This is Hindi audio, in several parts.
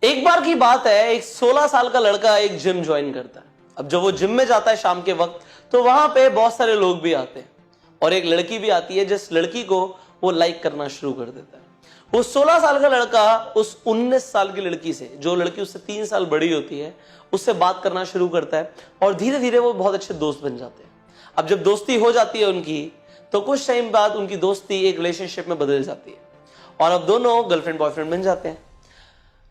एक बार की बात है, एक 16 साल का लड़का एक जिम ज्वाइन करता है। अब जब वो जिम में जाता है शाम के वक्त, तो वहां पे बहुत सारे लोग भी आते हैं और एक लड़की भी आती है, जिस लड़की को वो लाइक करना शुरू कर देता है। वो 16 साल का लड़का उस 19 साल की लड़की से, जो लड़की उससे 3 साल बड़ी होती है, उससे बात करना शुरू करता है और धीरे धीरे वो बहुत अच्छे दोस्त बन जाते हैं। अब जब दोस्ती हो जाती है उनकी, तो कुछ टाइम बाद उनकी दोस्ती एक रिलेशनशिप में बदल जाती है और अब दोनों गर्लफ्रेंड बॉयफ्रेंड बन जाते हैं।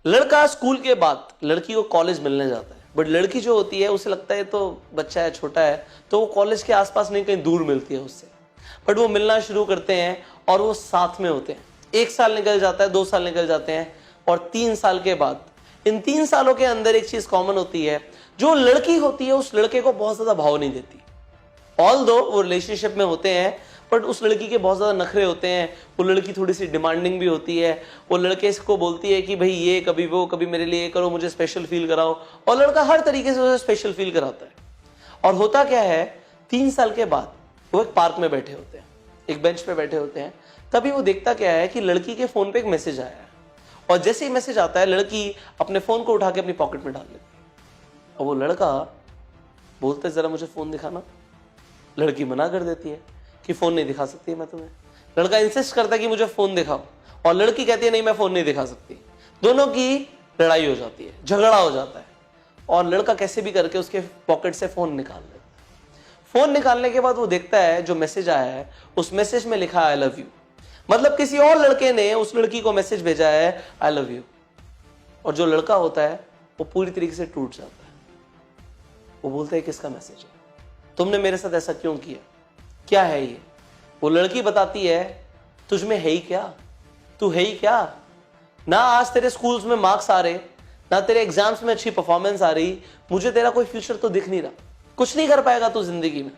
लड़का स्कूल के बाद लड़की को कॉलेज मिलने जाता है, बट लड़की जो होती है उसे लगता है तो बच्चा है, छोटा है, तो वो कॉलेज के आसपास नहीं, कहीं दूर मिलती है उससे। बट वो मिलना शुरू करते हैं और वो साथ में होते हैं। 1 साल निकल जाता है, 2 साल निकल जाते हैं और 3 साल के बाद, इन 3 सालों के अंदर एक चीज कॉमन होती है, जो लड़की होती है उस लड़के को बहुत ज्यादा भाव नहीं देती। ऑल्दो वो रिलेशनशिप में होते हैं, बट उस लड़की के बहुत ज्यादा नखरे होते हैं। वो लड़की थोड़ी सी डिमांडिंग भी होती है। वो लड़के को बोलती है कि भाई ये कभी वो, कभी मेरे लिए ये करो, मुझे स्पेशल फील कराओ, और लड़का हर तरीके से उसे स्पेशल फील कराता है। और होता क्या है, 3 साल के बाद वो एक पार्क में बैठे होते हैं, एक बेंच पे बैठे होते हैं। तभी वो देखता क्या है कि लड़की के फोन पे एक मैसेज आया है, और जैसे ही मैसेज आता है, लड़की अपने फोन को उठा के अपनी पॉकेट में डाल लेती है। और वो लड़का बोलता है जरा मुझे फोन दिखाना। लड़की मना कर देती है कि फोन नहीं दिखा सकती मैं तुम्हें। लड़का इंसिस्ट करता है कि मुझे फोन दिखाओ, और लड़की कहती है नहीं मैं फोन नहीं दिखा सकती। दोनों की लड़ाई हो जाती है, झगड़ा हो जाता है, और लड़का कैसे भी करके उसके पॉकेट से फोन निकाल लेता है। फोन निकालने के बाद वो देखता है जो मैसेज आया है, उस मैसेज में लिखा है आई लव यू। मतलब किसी और लड़के ने उस लड़की को मैसेज भेजा है आई लव यू। और जो लड़का होता है वो पूरी तरीके से टूट जाता है। वो बोलता है किसका मैसेज है, तुमने मेरे साथ ऐसा क्यों किया, क्या है ये। वो लड़की बताती है तुझ में है ही क्या, तू है ही क्या, ना आज तेरे स्कूल्स में मार्क्स आ रहे, ना तेरे एग्जाम्स में अच्छी परफॉर्मेंस आ रही, मुझे तेरा कोई फ्यूचर तो दिख नहीं रहा, कुछ नहीं कर पाएगा तू जिंदगी में।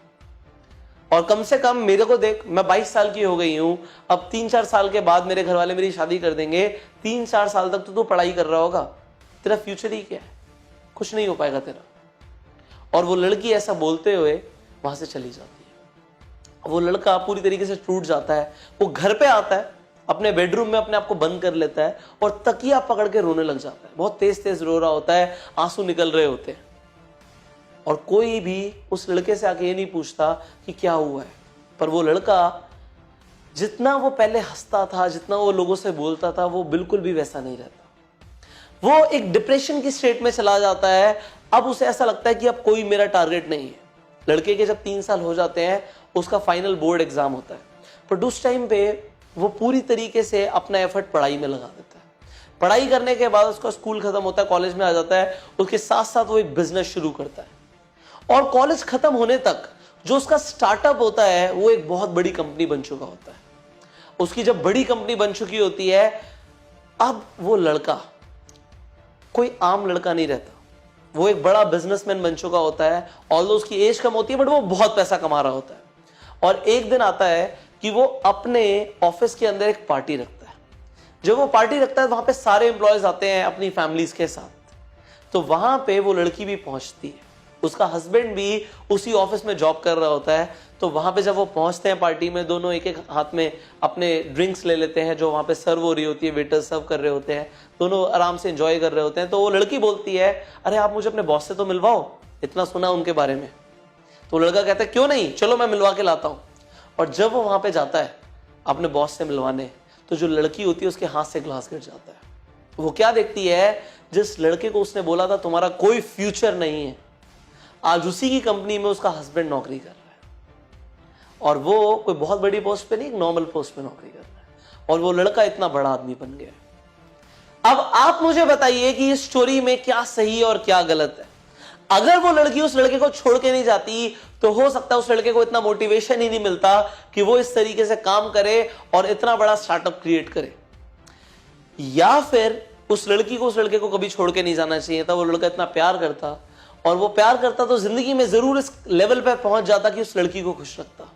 और कम से कम मेरे को देख, मैं 22 साल की हो गई हूं, अब 3-4 साल के बाद मेरे घर वाले मेरी शादी कर देंगे। 3-4 साल तक तो तू पढ़ाई कर रहा होगा, तेरा फ्यूचर ही क्या है, कुछ नहीं हो पाएगा तेरा। और वो लड़की ऐसा बोलते हुए वहां से चली जाती है। वो लड़का पूरी तरीके से टूट जाता है। वो घर पे आता है, अपने बेडरूम में अपने आप को बंद कर लेता है और तकिया पकड़ के रोने लग जाता है। बहुत तेज तेज रो रहा होता है, आंसू निकल रहे होते हैं। और कोई भी उस लड़के से आके ये नहीं पूछता कि क्या हुआ है। पर वो लड़का जितना वो पहले हंसता था, जितना वो लोगों से बोलता था, वो बिल्कुल भी वैसा नहीं रहता। वो एक डिप्रेशन की स्टेट में चला जाता है। अब उसे ऐसा लगता है कि अब कोई मेरा टारगेट नहीं है। लड़के के जब 3 साल हो जाते हैं, उसका फाइनल बोर्ड एग्जाम होता है, बट उस टाइम पे वो पूरी तरीके से अपना एफर्ट पढ़ाई में लगा देता है। पढ़ाई करने के बाद उसका स्कूल खत्म होता है, कॉलेज में आ जाता है। उसके साथ साथ वो एक बिजनेस शुरू करता है, और कॉलेज खत्म होने तक जो उसका स्टार्टअप होता है वो एक बहुत बड़ी कंपनी बन चुका होता है। उसकी जब बड़ी कंपनी बन चुकी होती है, अब वो लड़का कोई आम लड़का नहीं रहता, वो एक बड़ा बिजनेसमैन बन चुका होता है। ऑल्दो उसकी एज कम होती है, बट वो बहुत पैसा कमा रहा होता है। और एक दिन आता है कि वो अपने ऑफिस के अंदर एक पार्टी रखता है। जब वो पार्टी रखता है, वहां पे सारे एम्प्लॉयज आते हैं अपनी फैमिलीज के साथ। तो वहां पे वो लड़की भी पहुंचती है, उसका हस्बैंड भी उसी ऑफिस में जॉब कर रहा होता है। तो वहां पे जब वो पहुंचते हैं पार्टी में, दोनों एक एक हाथ में अपने ड्रिंक्स ले लेते हैं जो वहां पे सर्व हो रही होती है, वेटर सर्व कर रहे होते हैं, दोनों आराम से एंजॉय कर रहे होते हैं। तो वो लड़की बोलती है अरे आप मुझे अपने बॉस से तो मिलवाओ, इतना सुना उनके बारे में। तो लड़का कहता है क्यों नहीं, चलो मैं मिलवा के लाता हूं। और जब वो वहां पे जाता है अपने बॉस से मिलवाने, तो जो लड़की होती है उसके हाथ से ग्लास गिर जाता है। वो क्या देखती है, जिस लड़के को उसने बोला था तुम्हारा कोई फ्यूचर नहीं है, आज उसी की कंपनी में उसका हस्बैंड नौकरी कर रहा है। और वो कोई बहुत बड़ी पोस्ट पे नहीं, एक नॉर्मल पोस्ट पे नौकरी कर रहा है। और वो लड़का इतना बड़ा आदमी बन गया है। अब आप मुझे बताइए कि इस स्टोरी में क्या सही और क्या गलत है। अगर वो लड़की उस लड़के को छोड़ के नहीं जाती, तो हो सकता है उस लड़के को इतना मोटिवेशन ही नहीं मिलता कि वो इस तरीके से काम करे और इतना बड़ा स्टार्टअप क्रिएट करे। या फिर उस लड़की को उस लड़के को कभी छोड़ के नहीं जाना चाहिए था। वो लड़का इतना प्यार करता, और वो प्यार करता तो जिंदगी में जरूर इस लेवल पर पहुंच जाता कि उस लड़की को खुश रखता।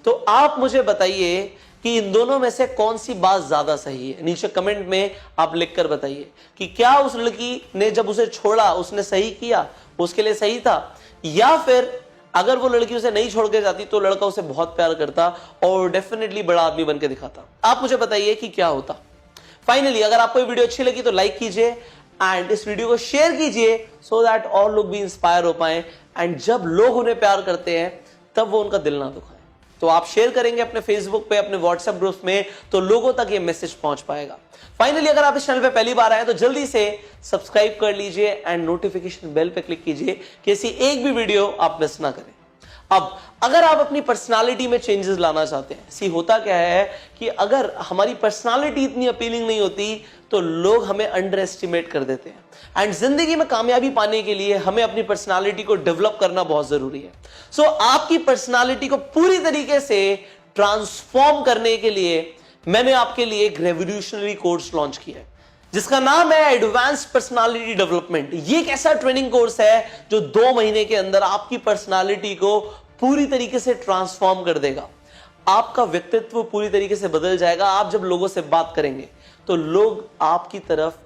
तो आप मुझे बताइए कि इन दोनों में से कौन सी बात ज्यादा सही है। नीचे कमेंट में आप लिखकर बताइए कि क्या उस लड़की ने जब उसे छोड़ा उसने सही किया, उसके लिए सही था, या फिर अगर वो लड़की उसे नहीं छोड़ के जाती तो लड़का उसे बहुत प्यार करता और डेफिनेटली बड़ा आदमी बन के दिखाता। आप मुझे बताइए कि क्या होता। फाइनली अगर आपको ये वीडियो अच्छी लगी तो लाइक कीजिए, एंड इस वीडियो को शेयर कीजिए सो दैट और लोग भी इंस्पायर हो पाए एंड जब लोग उन्हें प्यार करते हैं तब वो उनका दिल ना दुखाए। तो आप शेयर करेंगे अपने फेसबुक पे, अपने व्हाट्सएप ग्रुप में, तो लोगों तक ये मैसेज पहुंच पाएगा। फाइनली अगर आप इस चैनल पे पहली बार आए तो जल्दी से सब्सक्राइब कर लीजिए एंड नोटिफिकेशन बेल पे क्लिक कीजिए कि ऐसी एक भी वीडियो आप मिस ना करें। अब अगर आप अपनी पर्सनालिटी में चेंजेस लाना चाहते हैं, सी होता क्या है कि अगर हमारी पर्सनालिटी इतनी अपीलिंग नहीं होती तो लोग हमें अंडर एस्टिमेट कर देते हैं एंड जिंदगी में कामयाबी पाने के लिए हमें अपनी पर्सनालिटी को डेवलप करना बहुत जरूरी है। सो आपकी पर्सनालिटी को पूरी तरीके से ट्रांसफॉर्म करने के लिए मैंने आपके लिए एक रेवोल्यूशनरी कोर्स लॉन्च किया है जिसका नाम है एडवांस्ड पर्सनालिटी डेवलपमेंट। ये एक ऐसा ट्रेनिंग कोर्स है जो 2 महीने के अंदर आपकी पर्सनालिटी को पूरी तरीके से ट्रांसफॉर्म कर देगा। आपका व्यक्तित्व पूरी तरीके से बदल जाएगा। आप जब लोगों से बात करेंगे तो लोग आपकी तरफ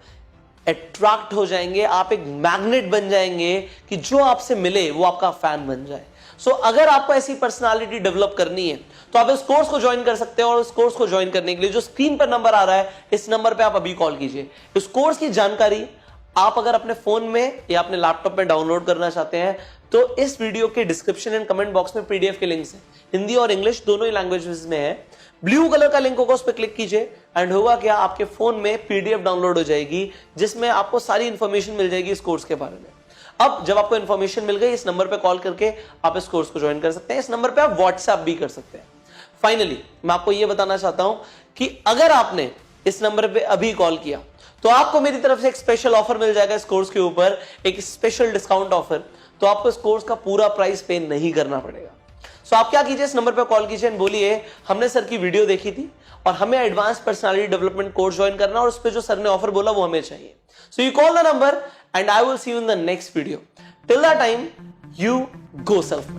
अट्रैक्ट हो जाएंगे। आप एक मैग्नेट बन जाएंगे कि जो आपसे मिले वो आपका फैन बन जाए। सो अगर आपको ऐसी पर्सनालिटी डेवलप करनी है तो आप इस कोर्स को ज्वाइन कर सकते हैं और इस कोर्स को ज्वाइन करने के लिए जो स्क्रीन पर नंबर आ रहा है इस नंबर पे आप अभी कॉल कीजिए। इस कोर्स की जानकारी आप अगर अपने फोन में या अपने लैपटॉप में डाउनलोड करना चाहते हैं तो इस वीडियो के डिस्क्रिप्शन एंड कमेंट बॉक्स में पीडीएफ के लिंक्स हैं, हिंदी और इंग्लिश दोनों ही लैंग्वेजेस में है। ब्लू कलर का लिंक होगा, उस पर क्लिक कीजिए एंड होगा क्या, आपके फोन में पीडीएफ डाउनलोड हो जाएगी जिसमें आपको सारी इंफॉर्मेशन मिल जाएगी इस कोर्स के बारे में। अब जब आपको इंफॉर्मेशन मिल गई, इस नंबर पे कॉल करके आप इस कोर्स को ज्वाइन कर सकते हैं। इस नंबर पे आप व्हाट्सएप भी कर सकते हैं। फाइनली मैं आपको यह बताना चाहता हूं कि अगर आपने इस नंबर पे अभी कॉल किया तो आपको मेरी तरफ से एक स्पेशल ऑफर मिल जाएगा इस कोर्स के ऊपर, एक स्पेशल डिस्काउंट ऑफर। तो आपको इस कोर्स का पूरा प्राइस पे नहीं करना पड़ेगा। सो आप क्या कीजिए, इस नंबर पे कॉल कीजिए एंड बोलिए हमने सर की वीडियो देखी थी और हमें advance personality development course join करना और उस पे जो सर ने ऑफर बोला वो हमें चाहिए। So you call the number and I will see you in the next video. Till that time you go self.